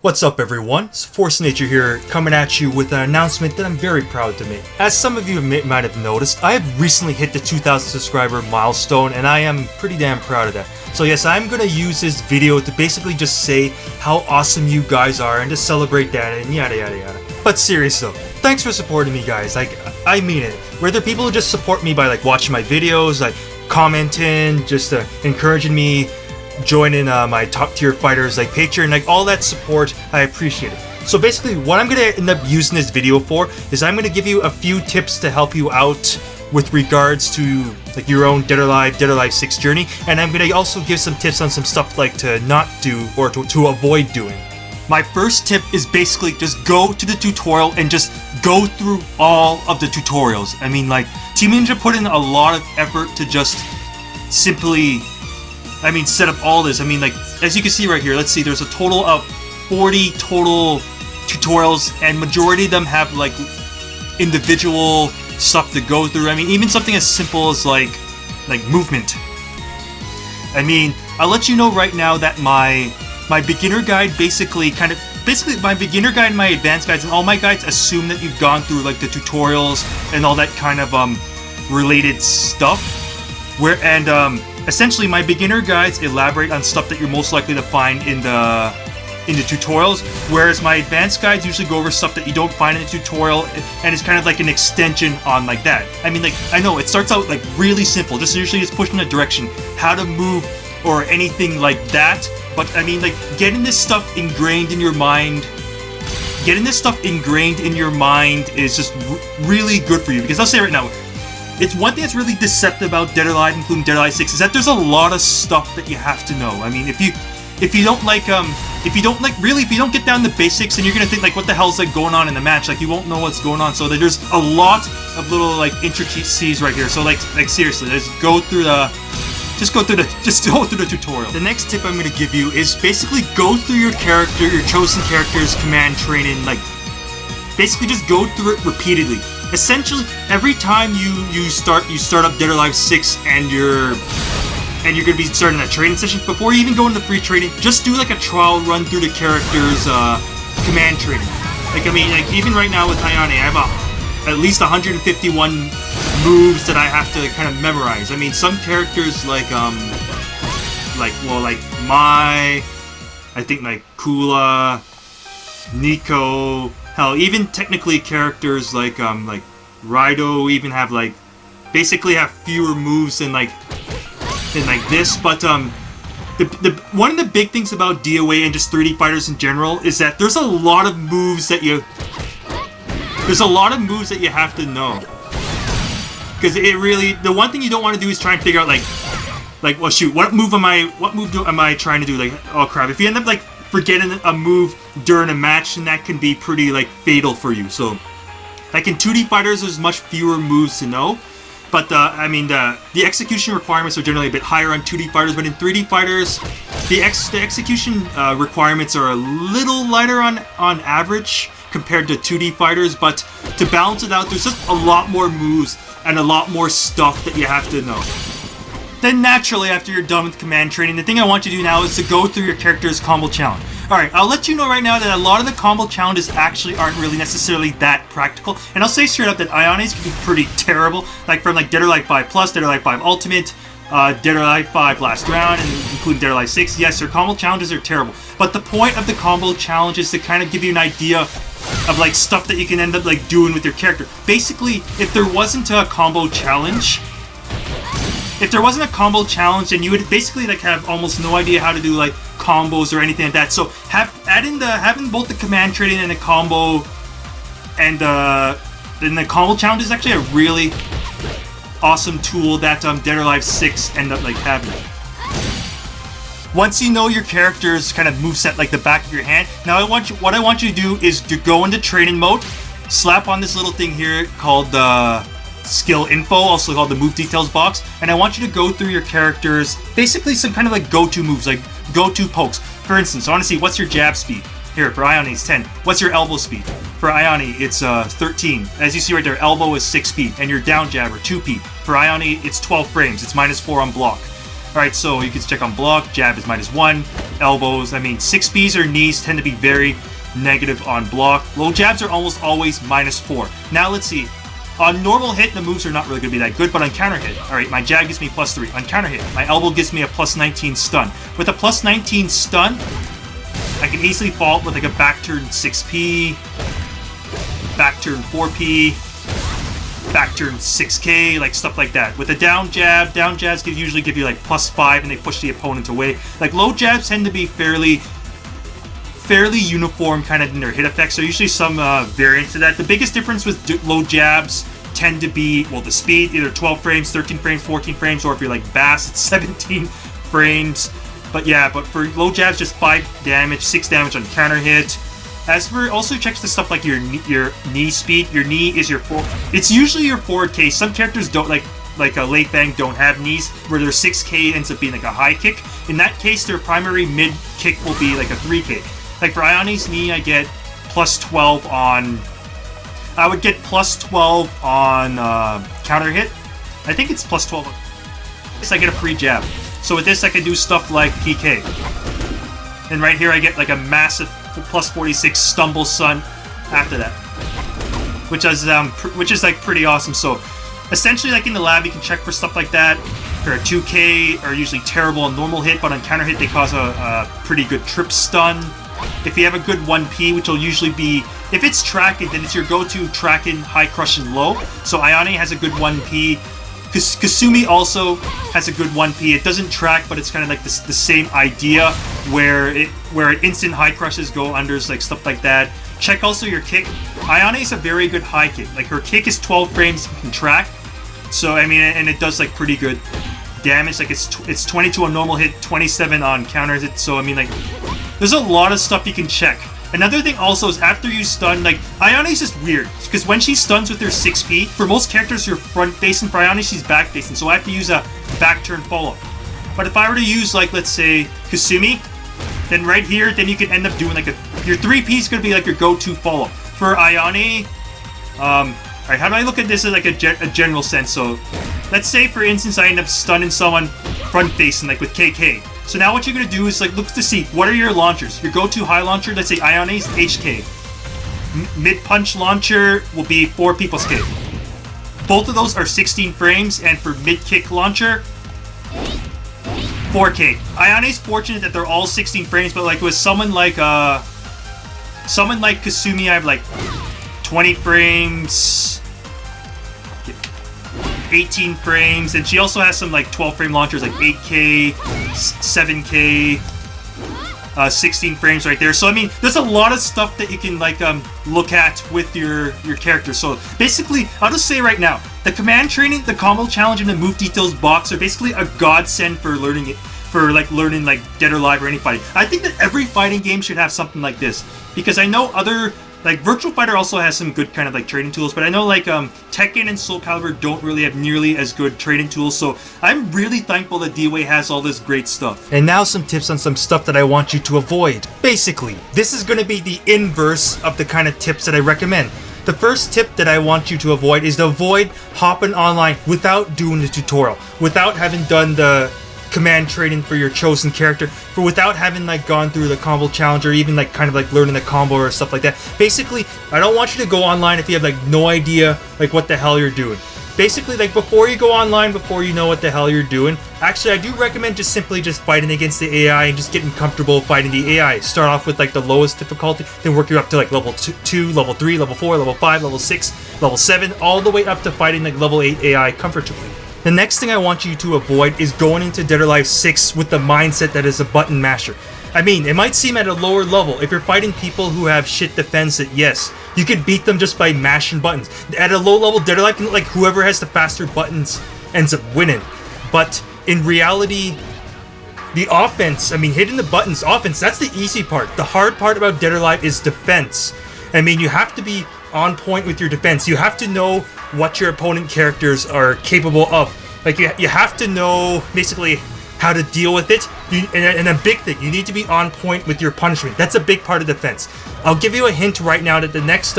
What's up everyone, it's Force Nature here, coming at you with an announcement that I'm very proud to make. As some of you might have noticed, I have recently hit the 2,000 subscriber milestone and I am pretty damn proud of that. So yes, I'm gonna use this video to basically just say how awesome you guys are and to celebrate that and yada yada yada. But seriously though, thanks for supporting me guys, I mean it. Whether people just support me by watching my videos, commenting, just encouraging me, joining my top tier fighters Patreon, all that support, I appreciate it. So basically what I'm gonna end up using this video for is I'm gonna give you a few tips to help you out with regards to your own Dead or Alive 6 journey, and I'm gonna also give some tips on some stuff to not do or to avoid doing. My first tip is basically just go to the tutorial and just go through all of the tutorials. I mean Team Ninja put in a lot of effort to just simply set up all this. As you can see right here, let's see, there's a total of 40 total tutorials, and majority of them have individual stuff to go through. Even something as simple as movement. I'll let you know right now that my beginner guide basically my beginner guide and my advanced guides and all my guides assume that you've gone through the tutorials and all that kind of related stuff. Essentially, my beginner guides elaborate on stuff that you're most likely to find in the tutorials, whereas my advanced guides usually go over stuff that you don't find in the tutorial, and it's kind of an extension on that. I know it starts out really simple, just usually just pushing a direction, how to move or anything like that. But getting this stuff ingrained in your mind. Getting this stuff ingrained in your mind is just really good for you, because I'll say right now, it's one thing that's really deceptive about Dead or Alive, including Dead or Alive 6, is that there's a lot of stuff that you have to know. If you don't get down the basics, and you're gonna think what the hell's going on in the match, you won't know what's going on. So there's a lot of little intricacies right here. So seriously, just go through the tutorial. The next tip I'm gonna give you is basically go through your chosen character's command training. Basically just go through it repeatedly. Essentially, every time you start up Dead or Alive 6 and you're gonna be starting that training session, before you even go into free training, just do a trial run through the character's command training. Even right now with Ayane, I have at least 151 moves that I have to kind of memorize. Some characters I think Kula, Nico, hell, even technically characters like Raido even have basically have fewer moves than this, but one of the big things about DOA and just 3D fighters in general is that there's a lot of moves that you have to know. Because the one thing you don't want to do is try and figure out well shoot, what move am I trying to do? Oh crap, if you end up forgetting a move during a match, and that can be pretty fatal for you. So in 2D fighters there's much fewer moves to know, but the execution requirements are generally a bit higher on 2D fighters, but in 3D fighters the execution requirements are a little lighter on average compared to 2D fighters. But to balance it out, there's just a lot more moves and a lot more stuff that you have to know. Then naturally, after you're done with command training, the thing I want you to do now is to go through your character's combo challenge. Alright, I'll let you know right now that a lot of the combo challenges actually aren't really necessarily that practical. And I'll say straight up that Ayane's can be pretty terrible. From Dead or Alive 5 Plus, Dead or Alive 5 Ultimate, Dead or Alive 5 Last Round, and including Dead or Alive 6. Yes, their combo challenges are terrible. But the point of the combo challenge is to kind of give you an idea of stuff that you can end up doing with your character. Basically, if there wasn't a combo challenge, then you would basically have almost no idea how to do combos or anything like that. So having both the command training and the combo and the combo challenge is actually a really awesome tool that Dead or Alive 6 end up having. Once you know your character's kind of moveset the back of your hand, now what I want you to do is to go into training mode, slap on this little thing here called the skill info, also called the move details box, and I want you to go through your characters, basically some kind of go-to moves, go-to pokes. For instance, I want to see what's your jab speed. Here, for Ayane, it's 10. What's your elbow speed? For Ayane, it's 13. As you see right there, elbow is 6p, and your down jabber, 2p. For Ayane, it's 12 frames. It's -4 on block. Alright, so you can check on block, jab is -1, elbows, I mean 6Ps or knees tend to be very negative on block. Low jabs are almost always -4. Now let's see. On normal hit, the moves are not really going to be that good, but on counter hit, alright, my jab gives me +3. On counter hit, my elbow gives me a +19 stun. With a +19 stun, I can easily fault with like a back turn 6P, back turn 4P, back turn 6K, like stuff like that. With a down jabs usually give you like +5 and they push the opponent away. Like low jabs tend to be fairly uniform kind of in their hit effects. So usually some variants of that. The biggest difference with low jabs tend to be, well, the speed, either 12 frames, 13 frames, 14 frames, or if you're like Bass, it's 17 frames. But yeah, but for low jabs, just 5 damage, 6 damage on counter hit. As for, also checks the stuff like your knee speed. Your knee is your it's usually your forward case. Some characters don't, like a late bang don't have knees, where their 6K ends up being like a high kick. In that case, their primary mid kick will be like a 3K. Like for Ione's knee, I get +12 on... I would get +12 on counter hit. I think it's +12. I get a free jab. So with this, I can do stuff like PK. And right here, I get like a massive +46 stumble sun after that, which is like pretty awesome. So essentially, like in the lab, you can check for stuff like that. For a 2K are usually terrible on normal hit, but on counter hit, they cause a pretty good trip stun. If you have a good 1P, which will usually be, if it's tracking, then it's your go-to tracking, high crush, and low. So Ione has a good 1P. Kasumi also has a good 1P. It doesn't track, but it's kind of like the same idea, where it instant high crushes, go unders, like stuff like that. Check also your kick. Ione is a very good high kick. Like her kick is 12 frames, you can track. So I mean, and it does like pretty good damage. Like it's 22 on normal hit, 27 on counter hit. So I mean, like there's a lot of stuff you can check. Another thing also is after you stun, like Ione's just weird because when she stuns with her 6P, for most characters you're front facing. For Ione, she's back facing, so I have to use a back turn follow. But if I were to use, like, let's say Kasumi, then right here, then you can end up doing like your 3P is gonna be like your go-to follow. For Ione, alright, how do I look at this in like a general sense? So let's say for instance I end up stunning someone front facing, like with KK. So now what you're going to do is like look to see what are your launchers. Your go-to high launcher, let's say Ione's H+K. Mid-punch launcher will be 4 P+K. Both of those are 16 frames, and for mid-kick launcher, 4K. Ione's fortunate that they're all 16 frames, but like with someone like Kasumi, I have like 20 frames, 18 frames, and she also has some like 12 frame launchers like 8K, 7K, 16 frames right there. So I mean, there's a lot of stuff that you can like look at with your character. So basically, I'll just say right now, the command training, the combo challenge, and the move details box are basically a godsend for learning it, for like learning like Dead or Alive or any fighting. I think that every fighting game should have something like this, because I know other, like Virtual Fighter also has some good kind of like trading tools, but I know like Tekken and Soul Calibur don't really have nearly as good trading tools, so I'm really thankful that DOA has all this great stuff. And now some tips on some stuff that I want you to avoid. Basically, this is going to be the inverse of the kind of tips that I recommend. The first tip that I want you to avoid is to avoid hopping online without doing the tutorial, without having done the command training for your chosen character, for without having like gone through the combo challenge, or even like kind of like learning the combo or stuff like that. Basically, I don't want you to go online if you have like no idea like what the hell you're doing. Basically, like before you go online, before you know what the hell you're doing, actually I do recommend just simply just fighting against the AI and just getting comfortable fighting the AI. Start off with like the lowest difficulty, then work you up to like level 2, level 3, level 4, level 5, level 6, level 7, all the way up to fighting like level 8 AI comfortably. The next thing I want you to avoid is going into Dead or Alive 6 with the mindset that is a button masher. I mean, it might seem at a lower level, if you're fighting people who have shit defense, that yes, you could beat them just by mashing buttons. At a low level, Dead or Alive, like whoever has the faster buttons ends up winning. But in reality, the offense, I mean, hitting the buttons, offense, that's the easy part. The hard part about Dead or Alive is defense. I mean, you have to be on point with your defense. You have to know what your opponent characters are capable of. Like, you have to know, basically, how to deal with it. And a big thing, you need to be on point with your punishment. That's a big part of defense. I'll give you a hint right now that the next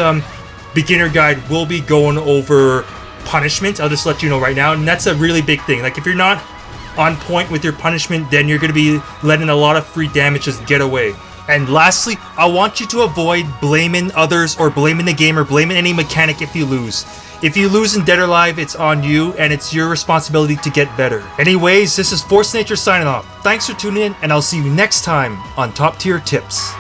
beginner guide will be going over punishment. I'll just let you know right now, and that's a really big thing. Like, if you're not on point with your punishment, then you're going to be letting a lot of free damage just get away. And lastly, I want you to avoid blaming others or blaming the game or blaming any mechanic if you lose. If you lose in Dead or Alive, it's on you and it's your responsibility to get better. Anyways, this is Force Nature signing off. Thanks for tuning in, and I'll see you next time on Top Tier Tips.